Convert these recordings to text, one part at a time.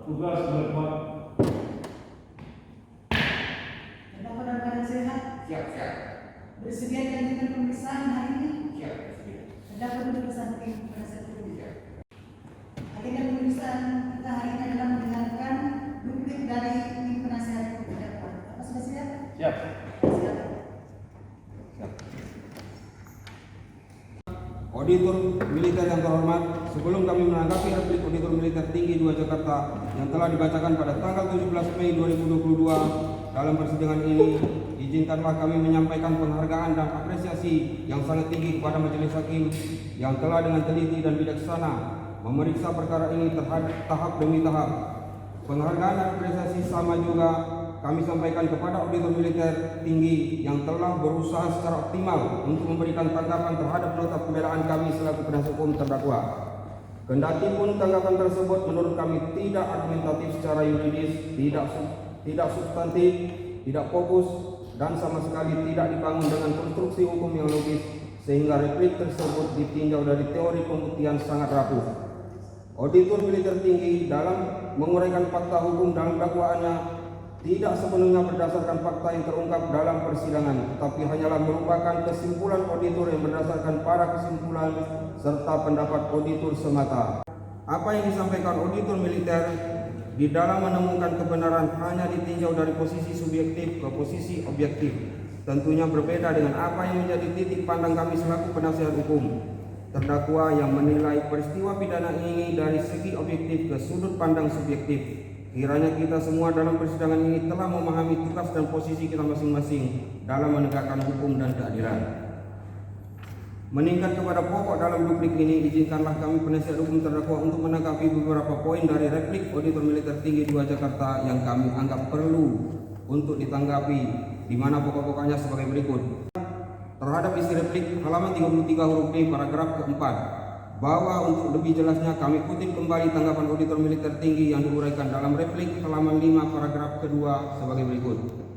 Tugas melakukan Dalam keadaan sehat, Siap. bersedia dengan pemeriksaan hari ini. Siap, bersedia. Terdapat duduk bersanding pada satu ini. Siap. Agenda pemeriksaan kita hari ini adalah mendengarkan duplik dari tim penasihat hukum terdakwa. Apa sudah siap? siap. Silakan. Auditor militer yang terhormat, sebelum kami menanggapi replik Auditor Militer Tinggi 2 Jakarta yang telah dibacakan pada tanggal 17 Mei 2022 dalam persidangan ini, izinkanlah kami menyampaikan penghargaan dan apresiasi yang sangat tinggi kepada Majelis Hakim yang telah dengan teliti dan bijaksana memeriksa perkara ini tahap demi tahap. Penghargaan dan apresiasi sama juga kami sampaikan kepada Auditor Militer Tinggi yang telah berusaha secara optimal untuk memberikan tanggapan terhadap nota pembelaan kami selaku penasihat hukum terdakwa. Kendati pun tanggapan tersebut menurut kami tidak argumentatif secara yuridis, tidak substantif, tidak fokus, dan sama sekali tidak dibangun dengan konstruksi hukum yang logis, sehingga replik tersebut ditinjau dari teori pembuktian sangat rapuh. Auditor Militer Tinggi dalam menguraikan fakta hukum dalam dakwaannya tidak sepenuhnya berdasarkan fakta yang terungkap dalam persidangan, tetapi hanyalah merupakan kesimpulan auditor yang berdasarkan para kesimpulan serta pendapat auditor semata. Apa yang disampaikan auditor militer di dalam menemukan kebenaran hanya ditinjau dari posisi subjektif ke posisi objektif. Tentunya berbeda dengan apa yang menjadi titik pandang kami selaku penasihat hukum. Terdakwa yang menilai peristiwa pidana ini dari segi objektif ke sudut pandang subjektif. Kiranya kita semua dalam persidangan ini telah memahami tugas dan posisi kita masing-masing dalam menegakkan hukum dan keadilan. Meningkat kepada pokok dalam duplik ini, izinkanlah kami penasihat hukum terdakwa untuk menanggapi beberapa poin dari replik Auditor Militer Tinggi 2 Jakarta yang kami anggap perlu untuk ditanggapi, di mana pokok-pokoknya sebagai berikut. Terhadap isi replik halaman 33 huruf D paragraf keempat, bahwa untuk lebih jelasnya kami kutip kembali tanggapan Auditor Militer Tinggi yang diuraikan dalam replik halaman 5 paragraf kedua sebagai berikut.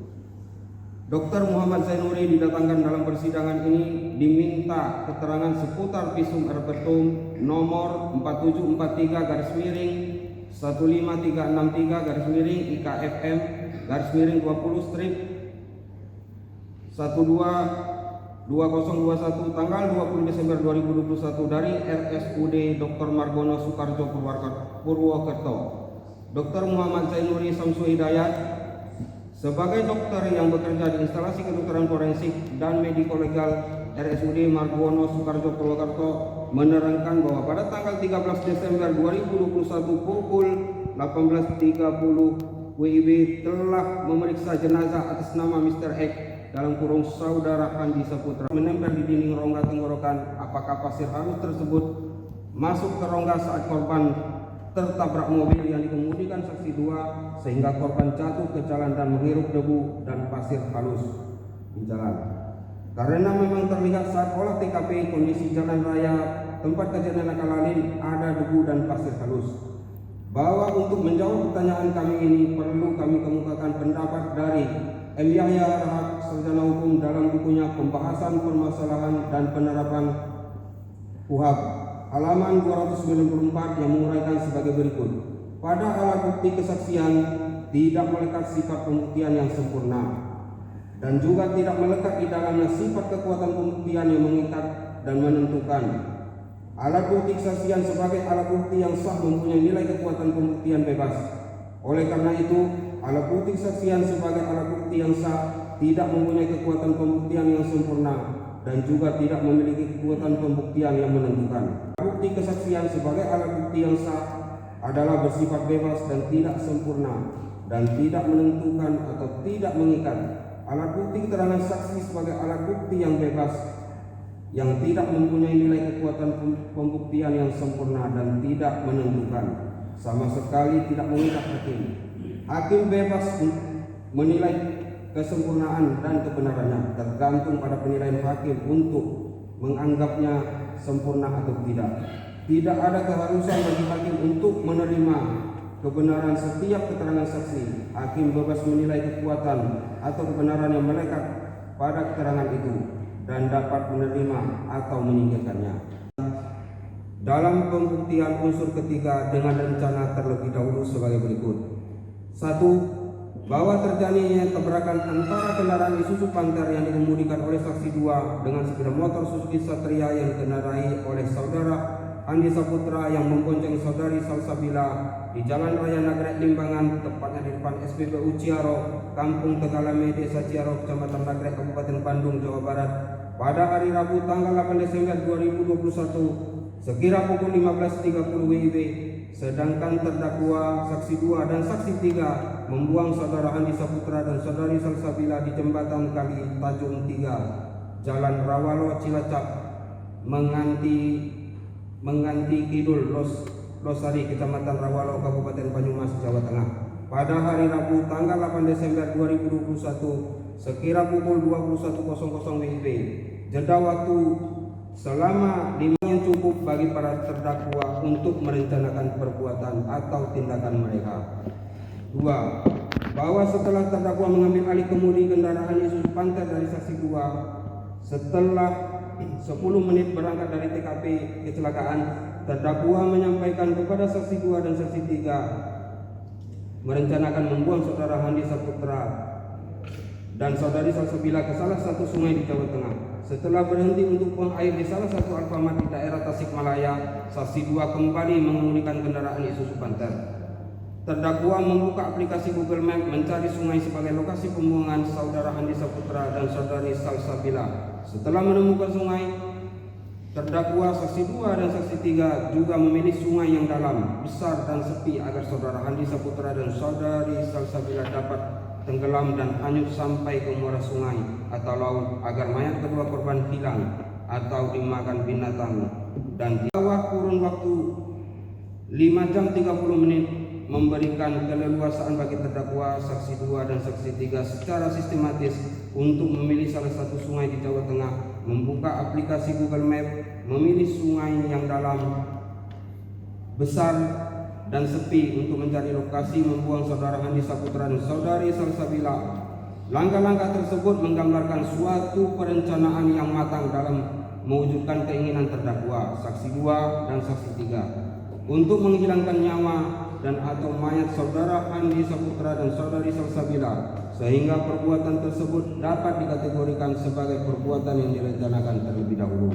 Dr. Muhammad Zainuri didatangkan dalam persidangan ini diminta keterangan seputar visum et repertum nomor 4743-IKFM/2021 2021 tanggal 20 Desember 2021 dari RSUD Dr. Margono Soekarjo Purwokerto. Dr. Muhammad Zainuri Samsu Hidayat sebagai dokter yang bekerja di instalasi kedokteran forensik dan mediko-legal RSUD Margono Soekarjo Purwokerto menerangkan bahwa pada tanggal 13 Desember 2021 pukul 18.30 WIB telah memeriksa jenazah atas nama Mr. X dalam kurung saudara Handi Saputra menempel di dinding rongga tenggorokan. Apakah pasir halus tersebut masuk ke rongga saat korban tertabrak mobil yang dikemudikan saksi 2 sehingga korban jatuh ke jalan dan menghirup debu dan pasir halus di jalan. Karena memang terlihat saat olah TKP kondisi jalan raya tempat kejadian Kalalin ada debu dan pasir halus. Bahwa untuk menjawab pertanyaan kami ini perlu kami kemukakan pendapat dari M. Yahya Rahak, sarjana hukum dalam bukunya Pembahasan Permasalahan dan Penerapan KUHP halaman 294 yang menguraikan sebagai berikut. Pada alat bukti kesaksian tidak melekat sifat pembuktian yang sempurna dan juga tidak melekat di dalamnya sifat kekuatan pembuktian yang mengikat dan menentukan. Alat bukti kesaksian sebagai alat bukti yang sah mempunyai nilai kekuatan pembuktian bebas. Oleh karena itu, alat bukti kesaksian sebagai alat bukti yang sah tidak mempunyai kekuatan pembuktian yang sempurna dan juga tidak memiliki kekuatan pembuktian yang menentukan. Alat bukti kesaksian sebagai alat bukti yang sah adalah bersifat bebas dan tidak sempurna dan tidak menentukan atau tidak mengikat. Alat bukti keterangan saksi sebagai alat bukti yang bebas yang tidak mempunyai nilai kekuatan pembuktian yang sempurna dan tidak menentukan, sama sekali tidak mengikat hakim. Hakim bebas menilai kesempurnaan dan kebenarannya tergantung pada penilaian hakim untuk menganggapnya sempurna atau tidak. Tidak ada keharusan bagi hakim untuk menerima kebenaran setiap keterangan saksi. Hakim bebas menilai kekuatan atau kebenaran yang melekat pada keterangan itu dan dapat menerima atau menyingkirkannya. Dalam pembuktian unsur ketiga dengan rencana terlebih dahulu sebagai berikut. 1. Bahwa terjadinya tabrakan antara kendaraan Isuzu Panther yang dikemudikan oleh saksi 2 dengan sepeda motor Suzuki Satria yang dikendarai oleh saudara Andi Saputra yang membonceng saudari Salsabila di Jalan Raya Nagrek Limbangan, tepatnya di depan SPBU Ciaro, Kampung Tegalame, Desa Ciaro, Kecamatan Nagrek, Kabupaten Bandung, Jawa Barat, pada hari Rabu tanggal 8 Desember 2021 sekira pukul 15.30 WIB, sedangkan terdakwa saksi 2 dan saksi 3 membuang saudara Andi Saputra dan saudari Salsabila di jembatan Kali Tajung 3, Jalan Rawalo Cilacap, mengganti Kidul Losari, Kecamatan Rawalo, Kabupaten Banyumas, Jawa Tengah, pada hari Rabu tanggal 8 Desember 2021 sekira pukul 21.00 WIB. Jeda waktu selama 5 yang cukup bagi para terdakwa untuk merencanakan perbuatan atau tindakan mereka. 2. Bahwa setelah terdakwa mengambil alih kemudi kendaraan Isuzu Panther dari saksi 2, setelah 10 menit berangkat dari TKP kecelakaan, terdakwa menyampaikan kepada saksi 2 dan saksi 3 merencanakan membuang saudara Andi Saputra dan saudari Salsabila ke salah satu sungai di Jawa Tengah. Setelah berhenti untuk buang air di salah satu Alfamart di daerah Tasikmalaya, saksi 2 kembali mengemudikan kendaraan Isuzu Panther. Terdakwa membuka aplikasi Google Map mencari sungai sebagai lokasi pembuangan saudara Andi Saputra dan saudari Salsabila. Setelah menemukan sungai, terdakwa saksi 2 dan saksi 3 juga memilih sungai yang dalam, besar dan sepi agar saudara Andi Saputra dan saudari Salsabila dapat tenggelam dan hanyut sampai ke muara sungai atau laut agar mayat kedua korban hilang atau dimakan binatang, dan di bawah kurun waktu 5 jam 30 menit memberikan keleluasaan bagi terdakwa saksi 2 dan saksi 3 secara sistematis untuk memilih salah satu sungai di Jawa Tengah, membuka aplikasi Google Map, memilih sungai yang dalam, besar dan sepi untuk mencari lokasi membuang saudara Andi Saputra dan saudari Salsabila. Langkah-langkah tersebut menggambarkan suatu perencanaan yang matang dalam mewujudkan keinginan terdakwa saksi 2 dan saksi 3 untuk menghilangkan nyawa dan atau mayat saudara Andi Saputra dan saudari Salsabila, sehingga perbuatan tersebut dapat dikategorikan sebagai perbuatan yang direncanakan terlebih dahulu.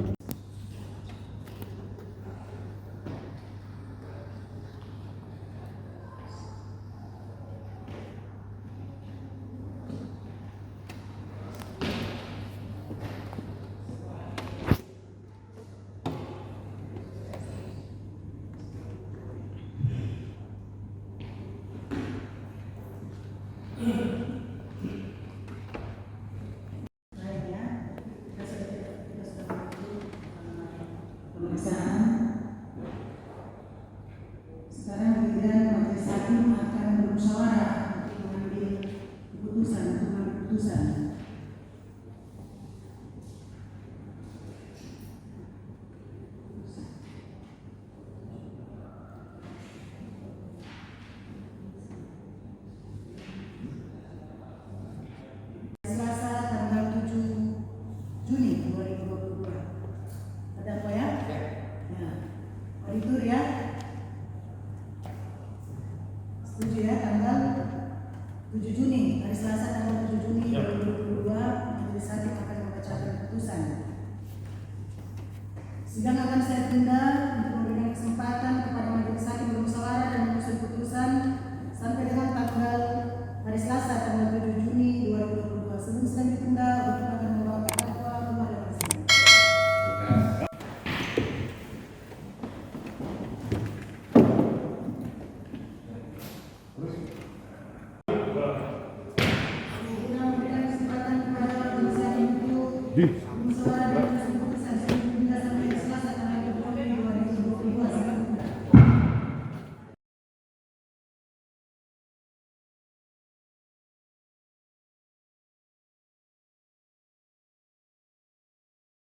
Sekarang giliran majelis hakim akan bermusyawarah untuk mengambil keputusan. Selasa tanggal 7 Juni 2022. Ada apa ya? Ya. Auditor ya. Setuju ya, tanggal 7 Juni, hari Selasa tanggal 7 Juni 2022, majelis hakim akan membacakan keputusan. Sidang akan saya tunda untuk memberikan kesempatan kepada majelis hakim bermusyawarah dan menyusun keputusan sampai dengan tanggal hari Selasa tanggal 7 Juni 2022. Sebelum sidang ditunda, hakim akan membawa terdakwa kepada persidangan. Guna memberikan kesempatan kepada majelis hakim untuk